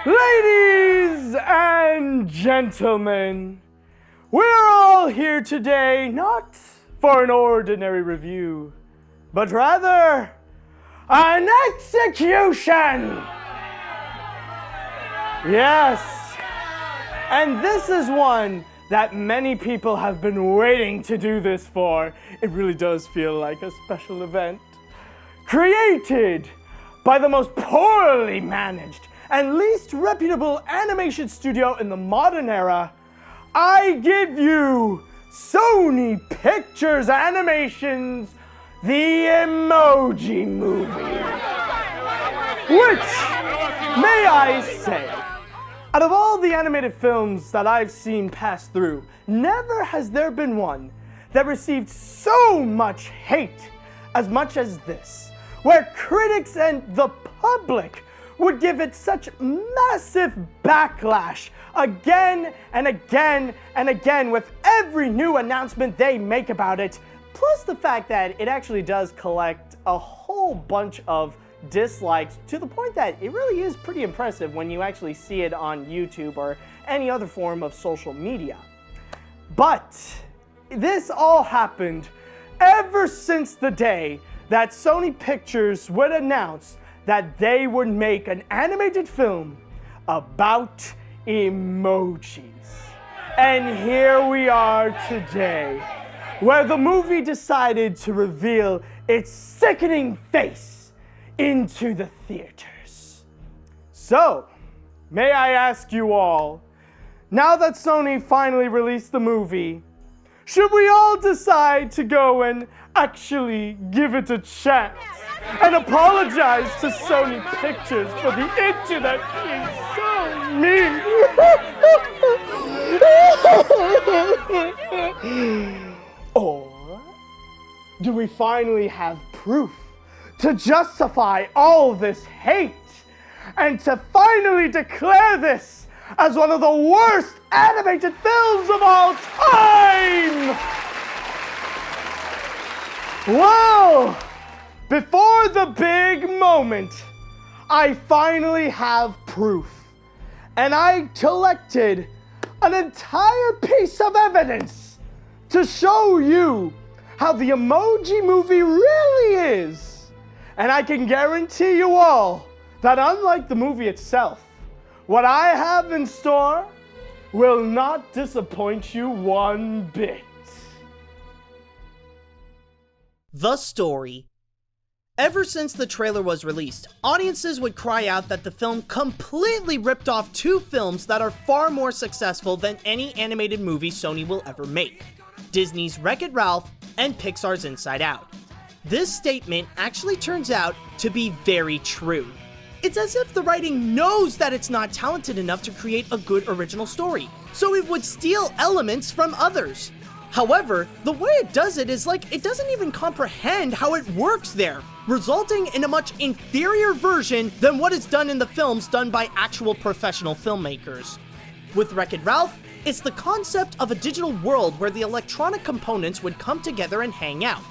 Ladies and gentlemen, we're all here today not for an ordinary review, but rather an execution! Yes, and this is one that many people have been waiting to do this for. It really does feel like a special event. Created by the most poorly managed and least reputable animation studio in the modern era, I give you Sony Pictures Animation's The Emoji Movie. Which, may I say, out of all the animated films that I've seen pass through, never has there been one that received so much hate as much as this, where critics and the public would give it such massive backlash again and again and again with every new announcement they make about it, plus the fact that it actually does collect a whole bunch of dislikes to the point that it really is pretty impressive when you actually see it on YouTube or any other form of social media. But this all happened ever since the day that Sony Pictures would announce that they would make an animated film about emojis. And here we are today, where the movie decided to reveal its sickening face into the theaters. So, may I ask you all, now that Sony finally released the movie, should we all decide to go and actually give it a chance and apologize to Sony Pictures for the internet being so mean? Or do we finally have proof to justify all this hate and to finally declare this as one of the worst animated films of all time? Well, before the big moment, I finally have proof. And I collected an entire piece of evidence to show you how the Emoji Movie really is. And I can guarantee you all that unlike the movie itself, what I have in store will not disappoint you one bit. The story. Ever since the trailer was released, audiences would cry out that the film completely ripped off two films that are far more successful than any animated movie Sony will ever make: Disney's Wreck-It Ralph and Pixar's Inside Out. This statement actually turns out to be very true. It's as if the writing knows that it's not talented enough to create a good original story, so it would steal elements from others. However, the way it does it is like it doesn't even comprehend how it works there, resulting in a much inferior version than what is done in the films done by actual professional filmmakers. With Wreck-It Ralph, it's the concept of a digital world where the electronic components would come together and hang out.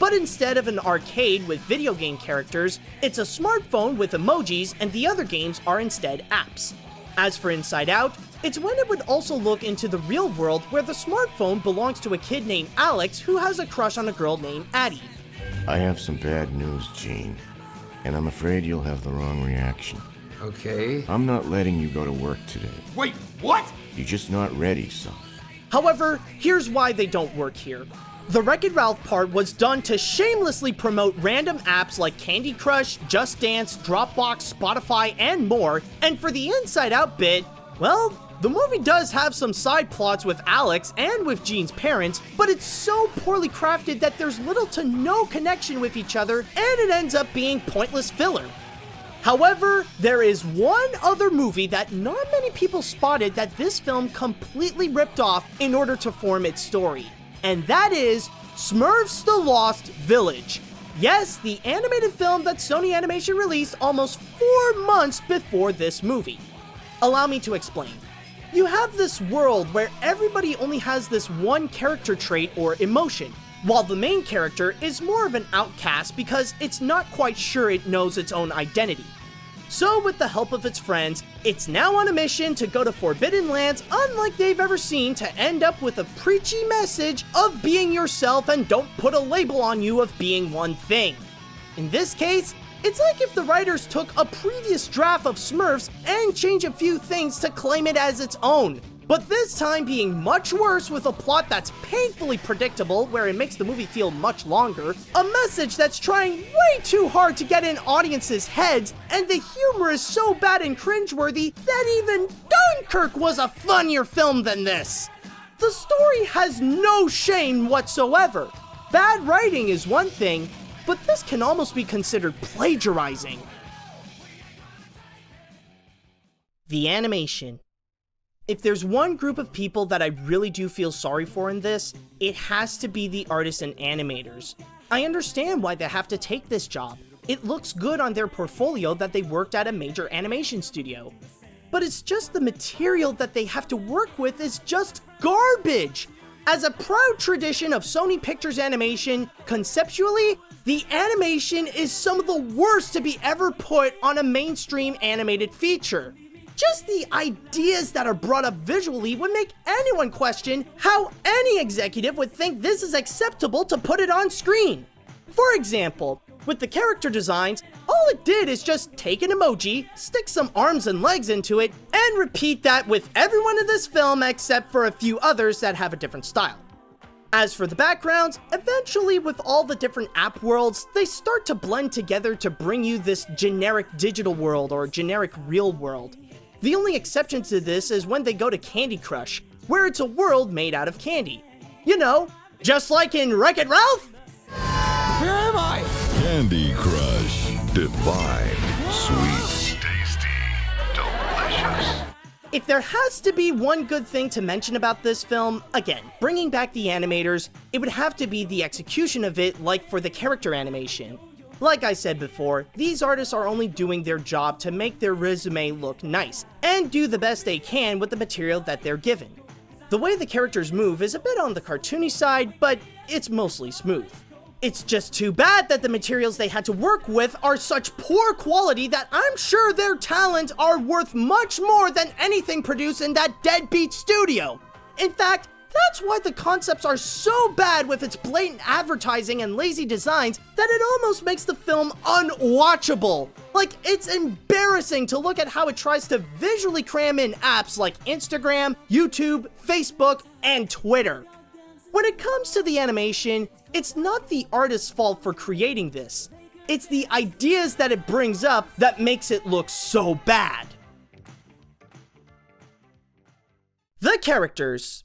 But instead of an arcade with video game characters, it's a smartphone with emojis, and the other games are instead apps. As for Inside Out, it's when it would also look into the real world where the smartphone belongs to a kid named Alex who has a crush on a girl named Addie. I have some bad news, Gene, and I'm afraid you'll have the wrong reaction. Okay. I'm not letting you go to work today. Wait, what? You're just not ready, son. However, here's why they don't work here. The Wreck-It Ralph part was done to shamelessly promote random apps like Candy Crush, Just Dance, Dropbox, Spotify, and more, and for the Inside Out bit, well, the movie does have some side plots with Alex and with Gene's parents, but it's so poorly crafted that there's little to no connection with each other, and it ends up being pointless filler. However, there is one other movie that not many people spotted that this film completely ripped off in order to form its story, and that is Smurfs: The Lost Village. Yes, the animated film that Sony Animation released almost 4 months before this movie. Allow me to explain. You have this world where everybody only has this one character trait or emotion, while the main character is more of an outcast because it's not quite sure it knows its own identity. So with the help of its friends, it's now on a mission to go to forbidden lands unlike they've ever seen to end up with a preachy message of being yourself and don't put a label on you of being one thing. In this case, it's like if the writers took a previous draft of Smurfs and changed a few things to claim it as its own. But this time being much worse with a plot that's painfully predictable where it makes the movie feel much longer, a message that's trying way too hard to get in audiences' heads, and the humor is so bad and cringeworthy that even Dunkirk was a funnier film than this. The story has no shame whatsoever. Bad writing is one thing, but this can almost be considered plagiarizing. The animation. If there's one group of people that I really do feel sorry for in this, it has to be the artists and animators. I understand why they have to take this job. It looks good on their portfolio that they worked at a major animation studio. But it's just the material that they have to work with is just garbage. As a proud tradition of Sony Pictures Animation, conceptually, the animation is some of the worst to be ever put on a mainstream animated feature. Just the ideas that are brought up visually would make anyone question how any executive would think this is acceptable to put it on screen. For example, with the character designs, all it did is just take an emoji, stick some arms and legs into it, and repeat that with everyone in this film except for a few others that have a different style. As for the backgrounds, eventually with all the different app worlds, they start to blend together to bring you this generic digital world or generic real world. The only exception to this is when they go to Candy Crush, where it's a world made out of candy. You know, just like in Wreck-It Ralph! Where am I? Candy Crush. Divine. Sweet. Tasty. Delicious. If there has to be one good thing to mention about this film, again, bringing back the animators, it would have to be the execution of it like for the character animation. Like I said before, these artists are only doing their job to make their resume look nice, and do the best they can with the material that they're given. The way the characters move is a bit on the cartoony side, but it's mostly smooth. It's just too bad that the materials they had to work with are such poor quality that I'm sure their talents are worth much more than anything produced in that deadbeat studio. In fact, that's why the concepts are so bad with its blatant advertising and lazy designs that it almost makes the film unwatchable. Like, it's embarrassing to look at how it tries to visually cram in apps like Instagram, YouTube, Facebook, and Twitter. When it comes to the animation, it's not the artist's fault for creating this. It's the ideas that it brings up that makes it look so bad. The characters.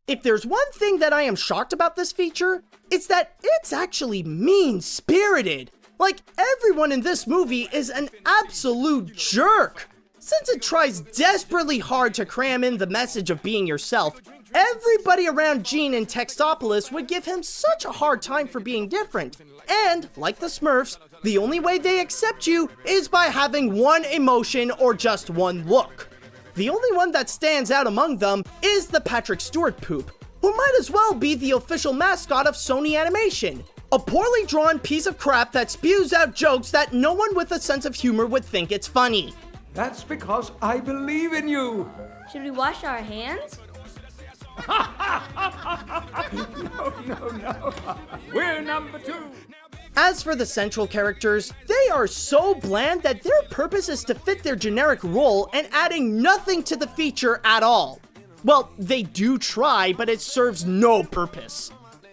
If there's one thing that I am shocked about this feature, it's that it's actually mean-spirited. Like, everyone in this movie is an absolute jerk. Since it tries desperately hard to cram in the message of being yourself, everybody around Gene in Textopolis would give him such a hard time for being different. And, like the Smurfs, the only way they accept you is by having one emotion or just one look. The only one that stands out among them is the Patrick Stewart poop, who might as well be the official mascot of Sony Animation. A poorly drawn piece of crap that spews out jokes that no one with a sense of humor would think it's funny. That's because I believe in you. Should we wash our hands? No. We're number 2. As for the central characters, they are so bland that their purpose is to fit their generic role and adding nothing to the feature at all. Well, they do try, but it serves no purpose.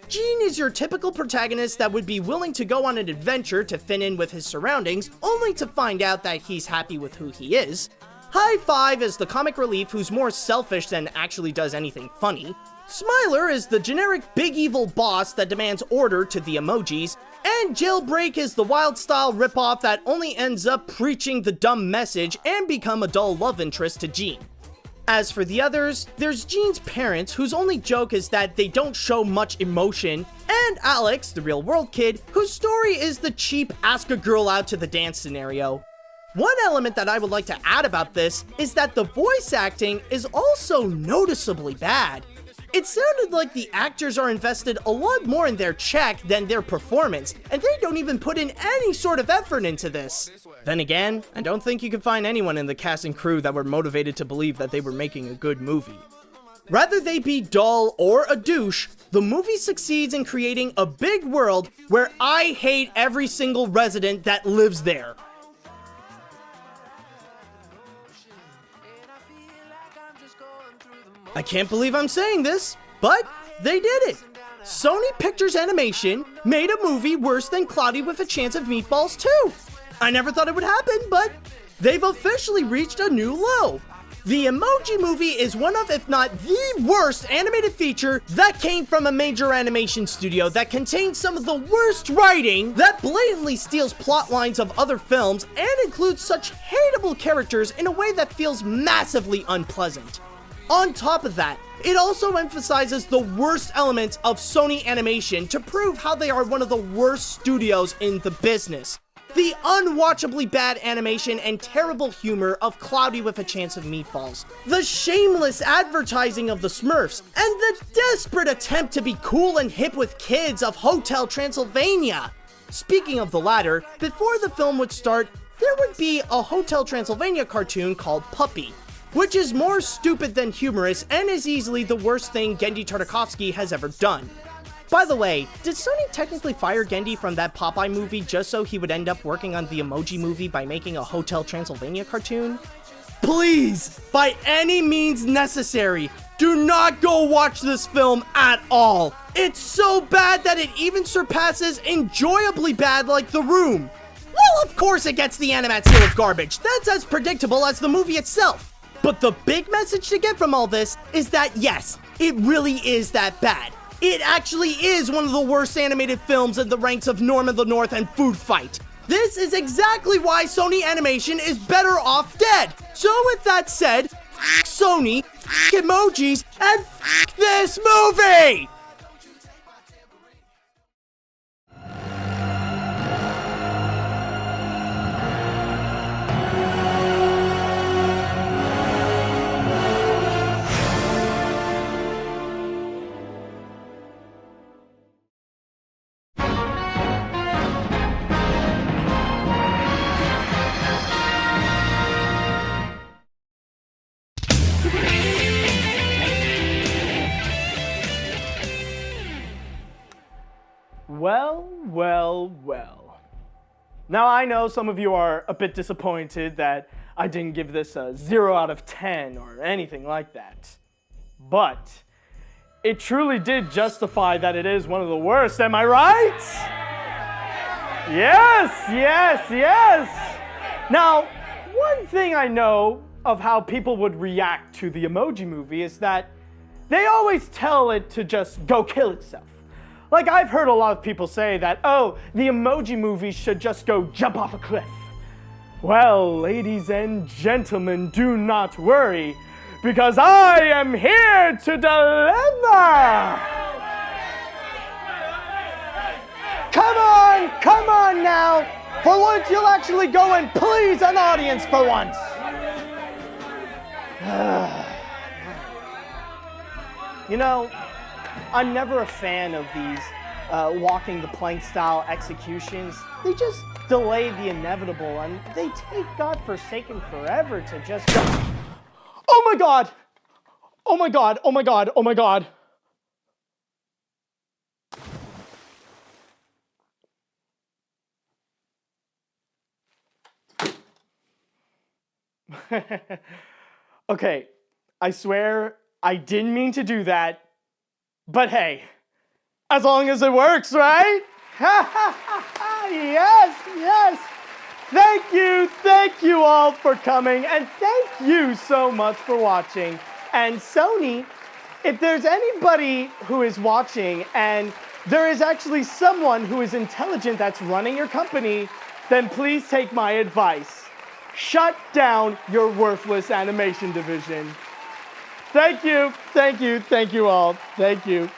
Gene is your typical protagonist that would be willing to go on an adventure to fit in with his surroundings, only to find out that he's happy with who he is. High Five is the comic relief who's more selfish than actually does anything funny. Smiler is the generic big evil boss that demands order to the emojis, and Jailbreak is the wild style ripoff that only ends up preaching the dumb message and become a dull love interest to Gene. As for the others, there's Gene's parents, whose only joke is that they don't show much emotion, and Alex, the real world kid, whose story is the cheap ask a girl out to the dance scenario. One element that I would like to add about this is that the voice acting is also noticeably bad. It sounded like the actors are invested a lot more in their check than their performance, and they don't even put in any sort of effort into this. Then again, I don't think you could find anyone in the cast and crew that were motivated to believe that they were making a good movie. Rather they be dull or a douche, the movie succeeds in creating a big world where I hate every single resident that lives there. I can't believe I'm saying this, but they did it. Sony Pictures Animation made a movie worse than Cloudy with a Chance of Meatballs 2. I never thought it would happen, but they've officially reached a new low. The Emoji Movie is one of, if not the worst animated feature that came from a major animation studio that contains some of the worst writing, that blatantly steals plot lines of other films, and includes such hateable characters in a way that feels massively unpleasant. On top of that, it also emphasizes the worst elements of Sony Animation to prove how they are one of the worst studios in the business. The unwatchably bad animation and terrible humor of Cloudy with a Chance of Meatballs, the shameless advertising of the Smurfs, and the desperate attempt to be cool and hip with kids of Hotel Transylvania. Speaking of the latter, before the film would start, there would be a Hotel Transylvania cartoon called Puppy, which is more stupid than humorous and is easily the worst thing Genndy Tartakovsky has ever done. By the way, did Sony technically fire Genndy from that Popeye movie just so he would end up working on the Emoji Movie by making a Hotel Transylvania cartoon? Please, by any means necessary, do not go watch this film at all. It's so bad that it even surpasses enjoyably bad like The Room. Well, of course it gets the AniMat's seal of garbage. That's as predictable as the movie itself. But the big message to get from all this is that yes, it really is that bad. It actually is one of the worst animated films in the ranks of Norm of the North and Food Fight. This is exactly why Sony Animation is better off dead. So with that said, f*** Sony, f*** emojis, and f*** this movie! Well. Now I know some of you are a bit disappointed that I didn't give this a 0 out of 10 or anything like that. But it truly did justify that it is one of the worst, am I right? Yes. Now, one thing I know of how people would react to the Emoji Movie is that they always tell it to just go kill itself. Like, I've heard a lot of people say that, oh, the Emoji Movie should just go jump off a cliff. Well, ladies and gentlemen, do not worry, because I am here to deliver! Come on now! For once, you'll actually go and please an audience for once! You know, I'm never a fan of these walking the plank style executions. They just delay the inevitable and they take godforsaken forever to just go. Oh my god! Okay, I swear I didn't mean to do that. But hey, as long as it works, right? Yes. Thank you all for coming, and thank you so much for watching. And Sony, if there's anybody who is watching and there is actually someone who is intelligent that's running your company, then please take my advice. Shut down your worthless animation division. Thank you all. Thank you.